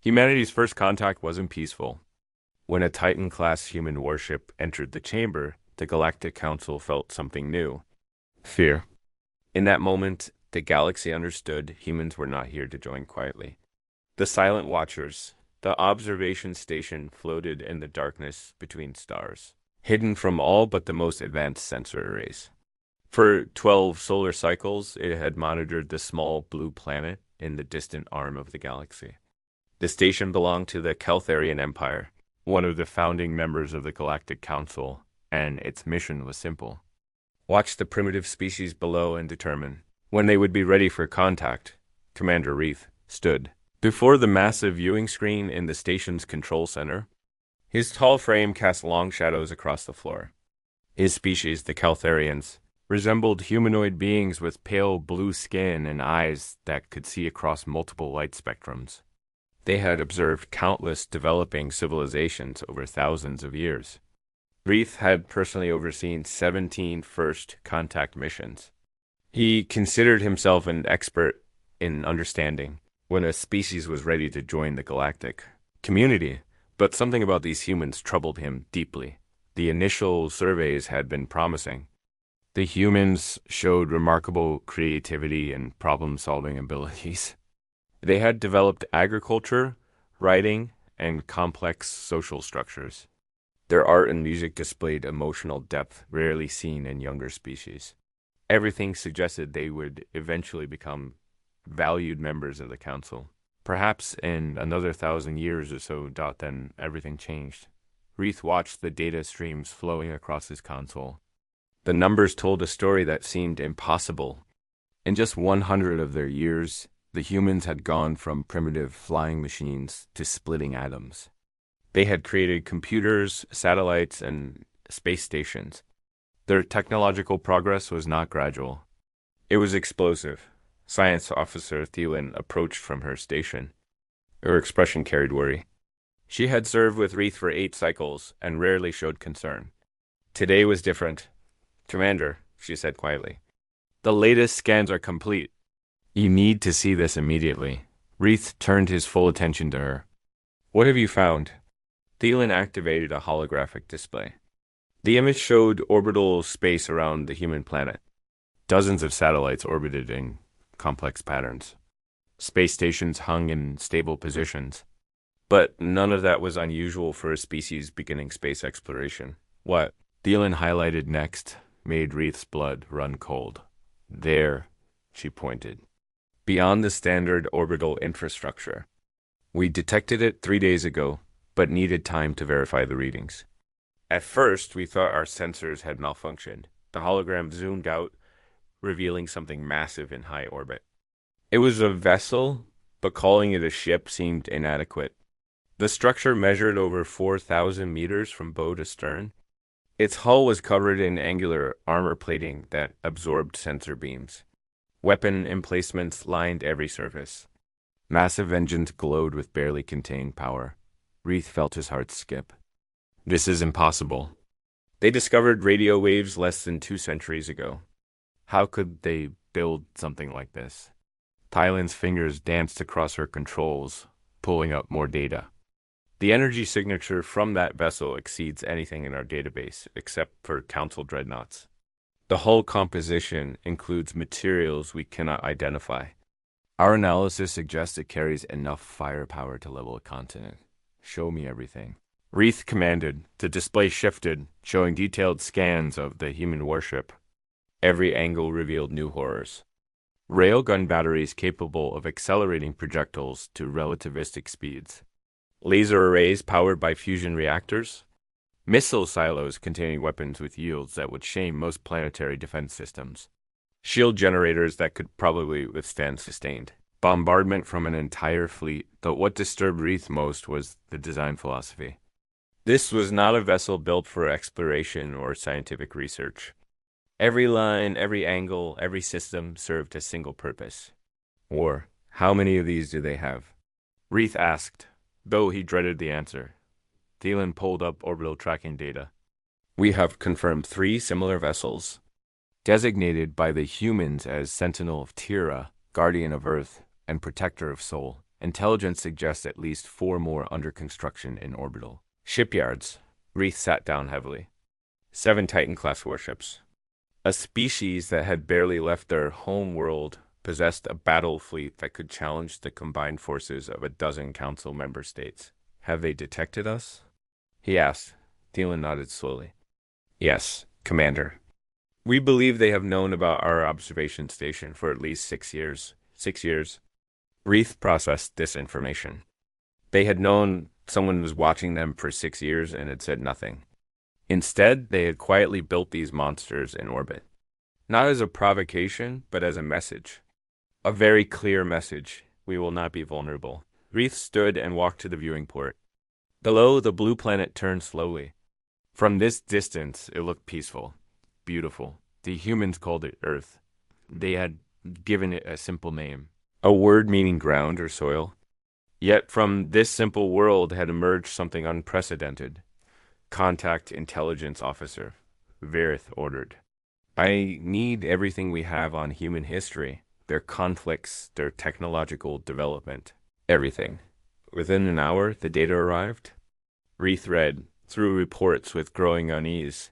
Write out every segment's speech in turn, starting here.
Humanity's first contact wasn't peaceful. When a Titan-class human warship entered the chamber, the Galactic Council felt something new. Fear. In that moment, the galaxy understood humans were not here to join quietly. The Silent Watchers, the observation station, floated in the darkness between stars, hidden from all but the most advanced sensor arrays. For 12 solar cycles, it had monitored the small blue planet in the distant arm of the galaxy. The station belonged to the Keltharian Empire, one of the founding members of the Galactic Council, and its mission was simple. Watch the primitive species below and determine when they would be ready for contact. Commander Reith stood before the massive viewing screen in the station's control center. His tall frame cast long shadows across the floor. His species, the Keltharians, resembled humanoid beings with pale blue skin and eyes that could see across multiple light spectrums. They had observed countless developing civilizations over thousands of years. Reith had personally overseen 17 first contact missions. He considered himself an expert in understanding when a species was ready to join the galactic community, but something about these humans troubled him deeply. The initial surveys had been promising. The humans showed remarkable creativity and problem-solving abilities. They had developed agriculture, writing, and complex social structures. Their art and music displayed emotional depth rarely seen in younger species. Everything suggested they would eventually become valued members of the council. Perhaps in another 1,000 years or so, then everything changed. Reith watched the data streams flowing across his console. The numbers told a story that seemed impossible. In just 100 of their years, the humans had gone from primitive flying machines to splitting atoms. They had created computers, satellites, and space stations. Their technological progress was not gradual. It was explosive. Science Officer Thielen approached from her station. Her expression carried worry. She had served with Reith for 8 cycles and rarely showed concern. Today was different. Commander, she said quietly, the latest scans are complete. You need to see this immediately. Reith turned his full attention to her. What have you found? Thielen activated a holographic display. The image showed orbital space around the human planet. Dozens of satellites orbited in complex patterns. Space stations hung in stable positions. But none of that was unusual for a species beginning space exploration. What Thielen highlighted next made Reith's blood run cold. There, she pointed. Beyond the standard orbital infrastructure. We detected it 3 days ago, but needed time to verify the readings. At first, we thought our sensors had malfunctioned. The hologram zoomed out, revealing something massive in high orbit. It was a vessel, but calling it a ship seemed inadequate. The structure measured over 4,000 meters from bow to stern. Its hull was covered in angular armor plating that absorbed sensor beams. Weapon emplacements lined every surface. Massive engines glowed with barely contained power. Reith felt his heart skip. This is impossible. They discovered radio waves less than 2 centuries ago. How could they build something like this? Thailand's fingers danced across her controls, pulling up more data. The energy signature from that vessel exceeds anything in our database, except for Council dreadnoughts. The hull composition includes materials we cannot identify. Our analysis suggests it carries enough firepower to level a continent. Show me everything. Reith commanded. The display shifted, showing detailed scans of the human warship. Every angle revealed new horrors. Railgun batteries capable of accelerating projectiles to relativistic speeds. Laser arrays powered by fusion reactors. Missile silos containing weapons with yields that would shame most planetary defense systems. Shield generators that could probably withstand sustained bombardment from an entire fleet, though what disturbed Reith most was the design philosophy. This was not a vessel built for exploration or scientific research. Every line, every angle, every system served a single purpose. War. How many of these do they have? Reith asked, though he dreaded the answer. Thielen pulled up orbital tracking data. We have confirmed 3 similar vessels, designated by the humans as Sentinel of Tira, Guardian of Earth, and Protector of Soul. Intelligence suggests at least 4 more under construction in orbital shipyards. Reith sat down heavily. 7 Titan-class warships. A species that had barely left their home world possessed a battle fleet that could challenge the combined forces of a dozen council member states. Have they detected us? He asked. Thielen nodded slowly. Yes, Commander. We believe they have known about our observation station for at least 6 years. 6 years. Reith processed this information. They had known someone was watching them for 6 years and had said nothing. Instead, they had quietly built these monsters in orbit. Not as a provocation, but as a message. A very clear message. We will not be vulnerable. Reith stood and walked to the viewing port. Below, the blue planet turned slowly. From this distance, it looked peaceful, beautiful. The humans called it Earth. They had given it a simple name, a word meaning ground or soil. Yet from this simple world had emerged something unprecedented. Contact intelligence officer, Verith ordered. I need everything we have on human history, their conflicts, their technological development, everything. Within an hour, the data arrived. Reith read through reports with growing unease.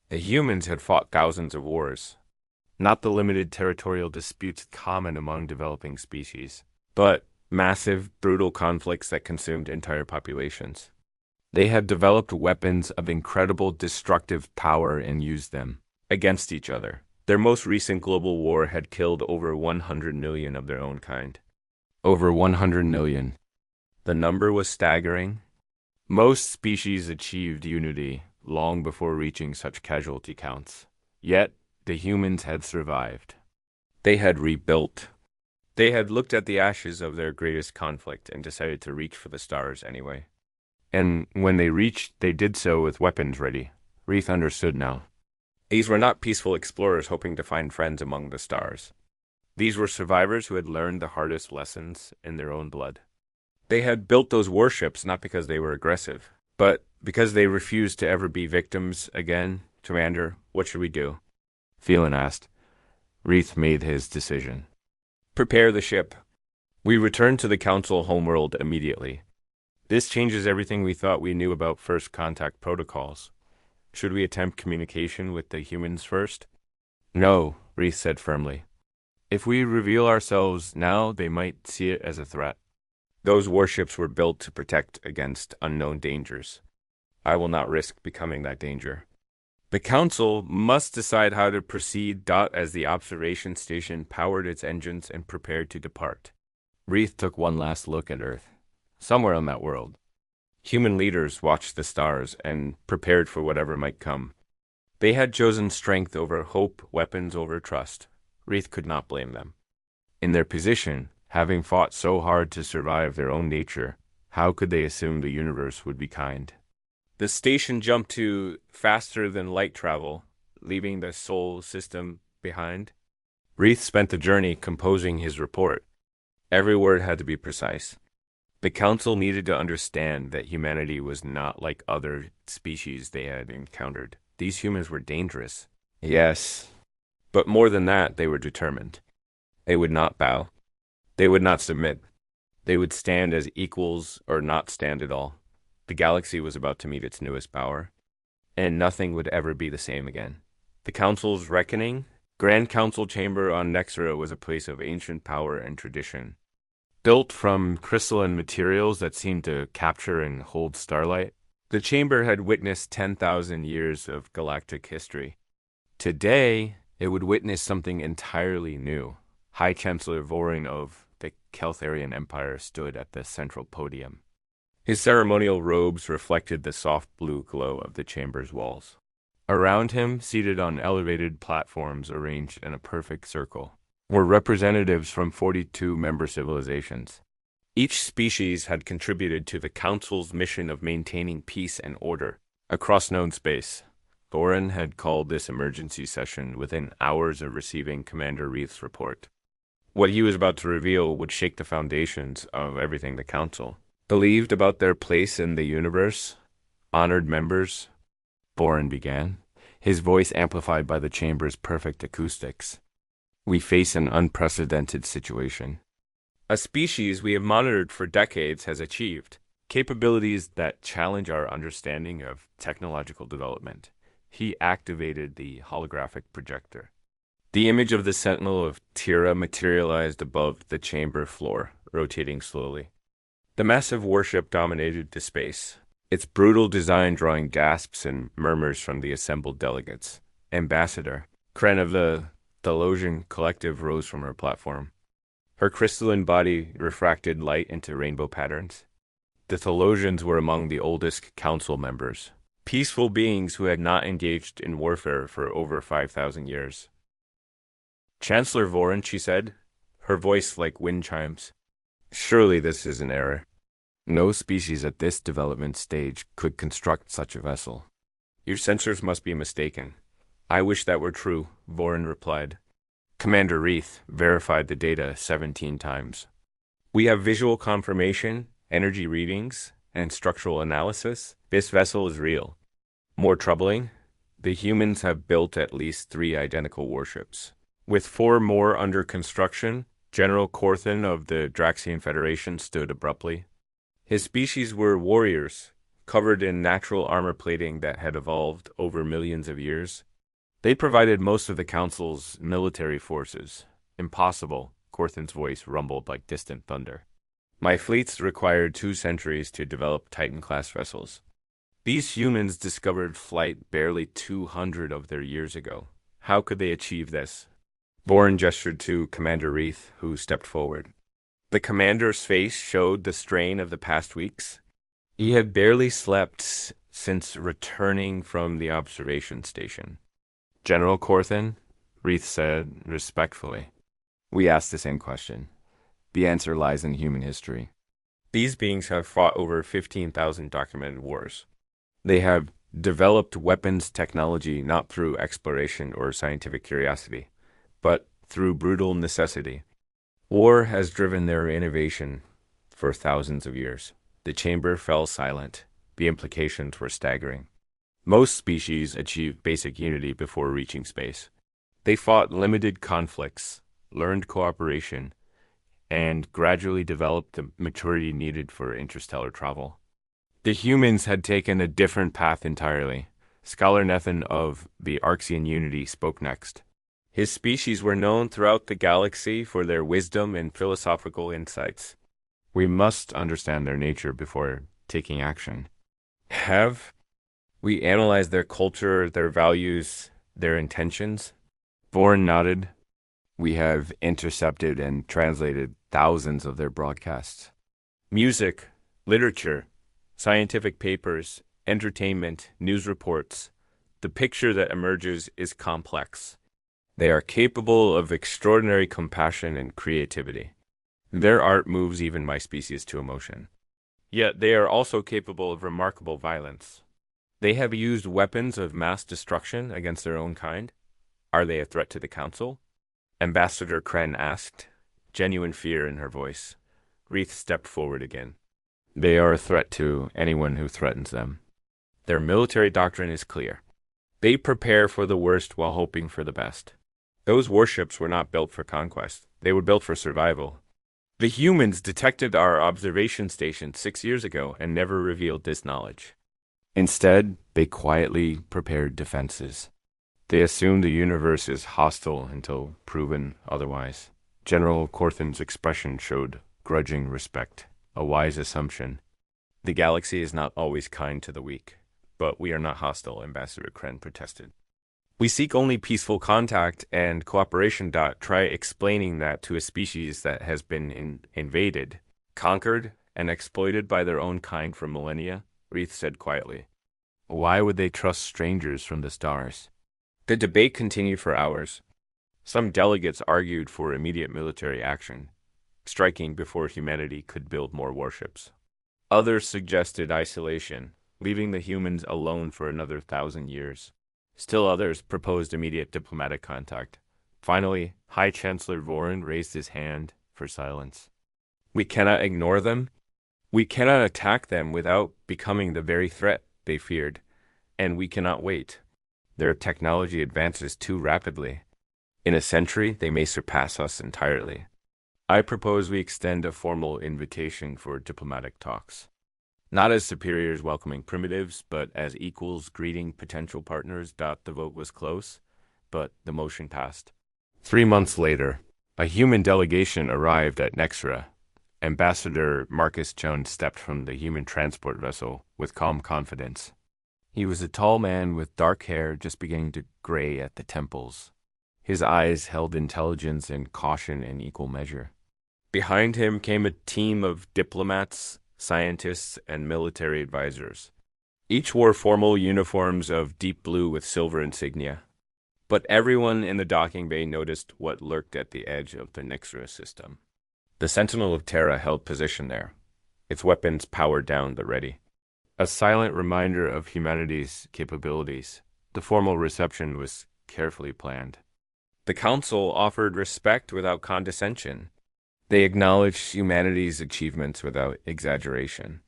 The humans had fought thousands of wars, not the limited territorial disputes common among developing species, but massive, brutal conflicts that consumed entire populations. They had developed weapons of incredible destructive power and used them against each other. Their most recent global war had killed over 100 million of their own kind. Over 100 million. The number was staggering. Most species achieved unity long before reaching such casualty counts. Yet, the humans had survived. They had rebuilt. They had looked at the ashes of their greatest conflict and decided to reach for the stars anyway. And when they reached, they did so with weapons ready. Reith understood now. These were not peaceful explorers hoping to find friends among the stars. These were survivors who had learned the hardest lessons in their own blood. They had built those warships not because they were aggressive, but because they refused to ever be victims again. Commander, what should we do? Thielen asked. Reith made his decision. Prepare the ship. We return to the Council homeworld immediately. This changes everything we thought we knew about first contact protocols. Should we attempt communication with the humans first? No, Reith said firmly. If we reveal ourselves now, they might see it as a threat. Those warships were built to protect against unknown dangers. I will not risk becoming that danger. The Council must decide how to proceed. As the observation station powered its engines and prepared to depart. Reith took one last look at Earth. Somewhere on that world, human leaders watched the stars and prepared for whatever might come. They had chosen strength over hope, weapons over trust. Reith could not blame them. In their position, having fought so hard to survive their own nature, how could they assume the universe would be kind? The station jumped to faster than light travel, leaving the Sol system behind. Reith spent the journey composing his report. Every word had to be precise. The Council needed to understand that humanity was not like other species they had encountered. These humans were dangerous. Yes, but more than that, they were determined. They would not bow. They would not submit. They would stand as equals or not stand at all. The galaxy was about to meet its newest power, and nothing would ever be the same again. The Council's reckoning? Grand Council Chamber on Nexera was a place of ancient power and tradition. Built from crystalline materials that seemed to capture and hold starlight, the chamber had witnessed 10,000 years of galactic history. Today, it would witness something entirely new. High Chancellor Vorin of the Keltharian Empire stood at the central podium. His ceremonial robes reflected the soft blue glow of the chamber's walls. Around him, seated on elevated platforms arranged in a perfect circle, were representatives from 42 member civilizations. Each species had contributed to the Council's mission of maintaining peace and order across known space. Thorin had called this emergency session within hours of receiving Commander Reith's report. What he was about to reveal would shake the foundations of everything the Council believed about their place in the universe. Honored members, Thorin began, his voice amplified by the chamber's perfect acoustics. We face an unprecedented situation. A species we have monitored for decades has achieved capabilities that challenge our understanding of technological development. He activated the holographic projector. The image of the sentinel of Tira materialized above the chamber floor, rotating slowly. The massive warship dominated the space, its brutal design drawing gasps and murmurs from the assembled delegates. Ambassador Kren of the Thelosian Collective rose from her platform. Her crystalline body refracted light into rainbow patterns. The Thelosians were among the oldest council members, peaceful beings who had not engaged in warfare for over 5,000 years. Chancellor Vorin, she said, her voice like wind chimes. Surely this is an error. No species at this development stage could construct such a vessel. Your sensors must be mistaken. I wish that were true, Vorin replied. Commander Reith verified the data 17 times. We have visual confirmation, energy readings, and structural analysis. This vessel is real. More troubling, the humans have built at least 3 identical warships. With 4 more under construction, General Corthan of the Draxian Federation stood abruptly. His species were warriors, covered in natural armor plating that had evolved over millions of years. They provided most of the Council's military forces. Impossible, Corthan's voice rumbled like distant thunder. My fleets required 2 centuries to develop Titan-class vessels. These humans discovered flight barely 200 of their years ago. How could they achieve this? Vorin gestured to Commander Reith, who stepped forward. The commander's face showed the strain of the past weeks. He had barely slept since returning from the observation station. General Corthan, Reith said respectfully. We asked the same question. The answer lies in human history. These beings have fought over 15,000 documented wars. They have developed weapons technology not through exploration or scientific curiosity, but through brutal necessity. War has driven their innovation for thousands of years. The chamber fell silent. The implications were staggering. Most species achieve basic unity before reaching space. They fought limited conflicts, learned cooperation, and gradually developed the maturity needed for interstellar travel. The humans had taken a different path entirely. Scholar Nethan of the Arxian Unity spoke next. His species were known throughout the galaxy for their wisdom and philosophical insights. We must understand their nature before taking action. Have we analyzed their culture, their values, their intentions? Vorin nodded. We have intercepted and translated thousands of their broadcasts. Music, literature, scientific papers, entertainment, news reports. The picture that emerges is complex. They are capable of extraordinary compassion and creativity. Their art moves even my species to emotion. Yet they are also capable of remarkable violence. They have used weapons of mass destruction against their own kind. Are they a threat to the Council? Ambassador Kren asked, genuine fear in her voice. Reith stepped forward again. They are a threat to anyone who threatens them. Their military doctrine is clear. They prepare for the worst while hoping for the best. Those warships were not built for conquest. They were built for survival. The humans detected our observation station 6 years ago and never revealed this knowledge. Instead, they quietly prepared defenses. They assumed the universe is hostile until proven otherwise. General Corthan's expression showed grudging respect, a wise assumption. The galaxy is not always kind to the weak, but we are not hostile, Ambassador Kren protested. We seek only peaceful contact and cooperation. Try explaining that to a species that has been invaded, conquered, and exploited by their own kind for millennia, Reith said quietly. Why would they trust strangers from the stars? The debate continued for hours. Some delegates argued for immediate military action, striking before humanity could build more warships. Others suggested isolation, leaving the humans alone for another 1,000 years. Still others proposed immediate diplomatic contact. Finally, High Chancellor Vorin raised his hand for silence. We cannot ignore them. We cannot attack them without becoming the very threat they feared, and we cannot wait. Their technology advances too rapidly. In a century, they may surpass us entirely. I propose we extend a formal invitation for diplomatic talks. Not as superiors welcoming primitives, but as equals greeting potential partners. The vote was close, but the motion passed. 3 months later, a human delegation arrived at Nexra. Ambassador Marcus Jones stepped from the human transport vessel with calm confidence. He was a tall man with dark hair just beginning to gray at the temples. His eyes held intelligence and caution in equal measure. Behind him came a team of diplomats, scientists, and military advisors. Each wore formal uniforms of deep blue with silver insignia. But everyone in the docking bay noticed what lurked at the edge of the Nexra system. The Sentinel of Terra held position there, its weapons powered down the ready. A silent reminder of humanity's capabilities, the formal reception was carefully planned. The Council offered respect without condescension. They acknowledged humanity's achievements without exaggeration.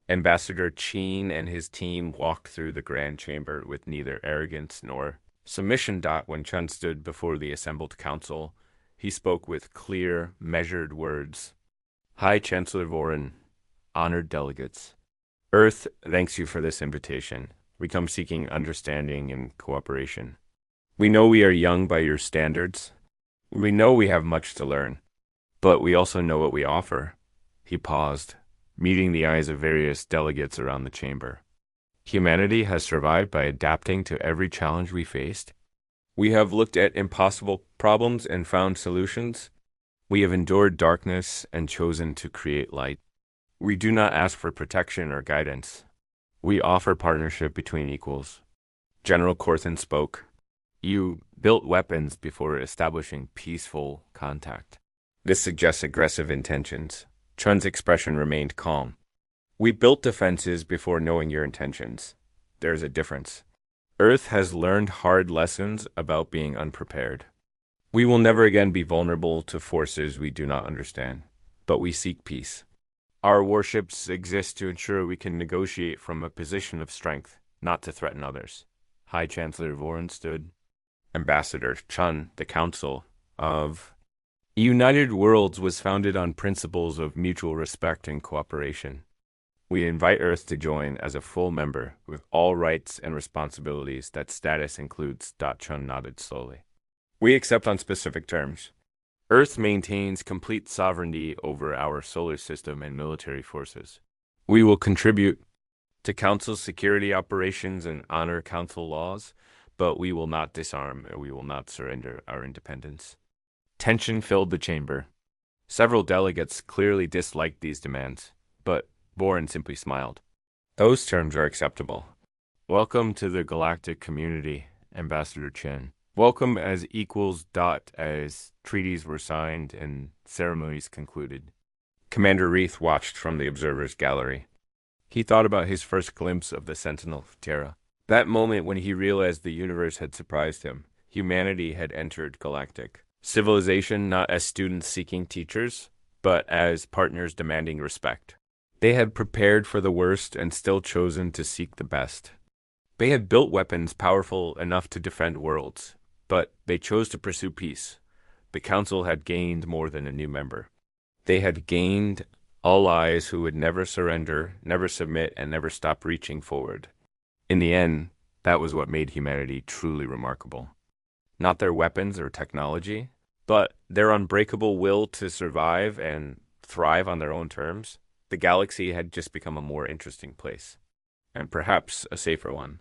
Ambassador Cheen and his team walked through the Grand Chamber with neither arrogance nor submission. When Chun stood before the assembled council, he spoke with clear, measured words. High Chancellor Voren, honored delegates, Earth thanks you for this invitation. We come seeking understanding and cooperation. We know we are young by your standards. We know we have much to learn, but we also know what we offer. He paused, meeting the eyes of various delegates around the chamber. Humanity has survived by adapting to every challenge we faced. We have looked at impossible problems and found solutions. We have endured darkness and chosen to create light. We do not ask for protection or guidance. We offer partnership between equals. General Corthan spoke. You built weapons before establishing peaceful contact. This suggests aggressive intentions. Chun's expression remained calm. We built defenses before knowing your intentions. There's a difference. Earth has learned hard lessons about being unprepared. We will never again be vulnerable to forces we do not understand, but we seek peace. Our warships exist to ensure we can negotiate from a position of strength, not to threaten others. High Chancellor Voren stood. Ambassador Chun, the Council of United Worlds was founded on principles of mutual respect and cooperation. We invite Earth to join as a full member with all rights and responsibilities. That status includes. Chun nodded slowly. We accept on specific terms. Earth maintains complete sovereignty over our solar system and military forces. We will contribute to Council's security operations and honor Council laws, but we will not disarm or we will not surrender our independence. Tension filled the chamber. Several delegates clearly disliked these demands, but Voren simply smiled. Those terms are acceptable. Welcome to the galactic community, Ambassador Chen. Welcome as equals. As treaties were signed and ceremonies concluded. Commander Reith watched from the observer's gallery. He thought about his first glimpse of the Sentinel of Terra. That moment when he realized the universe had surprised him. Humanity had entered galactic civilization not as students seeking teachers, but as partners demanding respect. They had prepared for the worst and still chosen to seek the best. They had built weapons powerful enough to defend worlds, but they chose to pursue peace. The Council had gained more than a new member. They had gained allies who would never surrender, never submit, and never stop reaching forward. In the end, that was what made humanity truly remarkable. Not their weapons or technology, but their unbreakable will to survive and thrive on their own terms. The galaxy had just become a more interesting place, and perhaps a safer one.